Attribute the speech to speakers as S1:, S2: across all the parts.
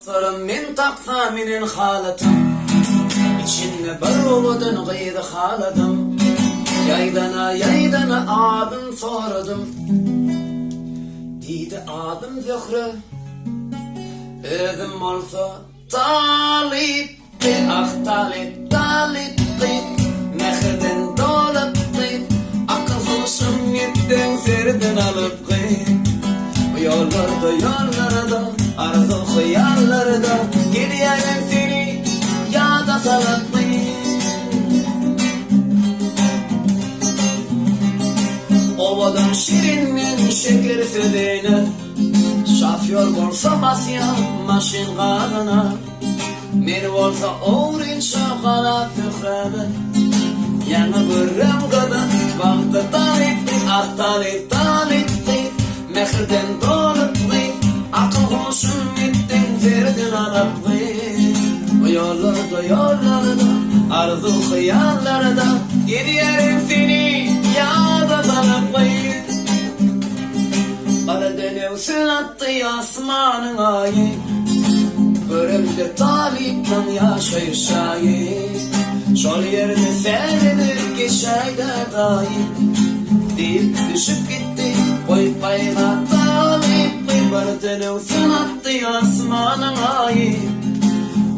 S1: Sarım min taksa minin halatım, İçinne baruvudun gıydı haladım. Yaydana adım soradım. Diydi adım zöhrü, özüm olsa talip. Ah talip, talip, mehirden dolup, akıl hoşum yitten serden alıp. Bu yollarda, arzu hıyallarda, gidiyorum seni yada salıp. Ovadan şirinmin şeker söyleyine, şafyor bolsa basya maşin kadına. Men bolsa oğrin şokolat tükreme, yanı görrem kadın vakti talip. Ah talip, talip, mehirden dolup, akıl hoşum yitten serden alıp. Bu yollarda, arzu hıyallarda, gidiyorum seni yada salıp. Ara dönevsin attı asmanın ayı, görümde talipten yaşayır şayet. Şol yerde sevinir geçeyde daim, deyip düşüp gitti boy payına talip. Ara dönevsin attı asmanın ayı,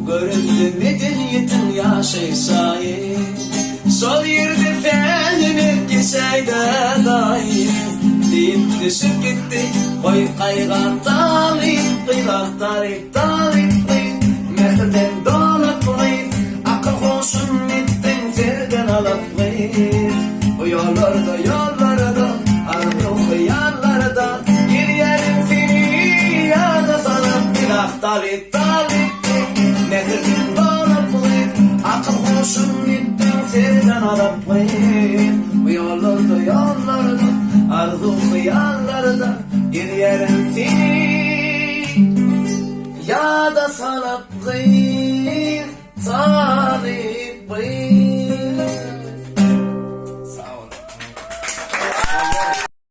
S1: görümde medeniyetin yaşayır şayet. Şol yerde sevinir geçeyde daim, deyip düşüp gitti boy kayga talip. Talip, talip, mehirden dolup, akıl hoşum yitten serden alıp. Bu yollarda, arzu hıyallarda, gidiyorum seni yada salıp. Ah talip, talip, mehirden dolup, akıl hoşum yitten serden alıp. Bu yollarda, arzu hıyallarda, gidiyorum seni yada salıp. Talip,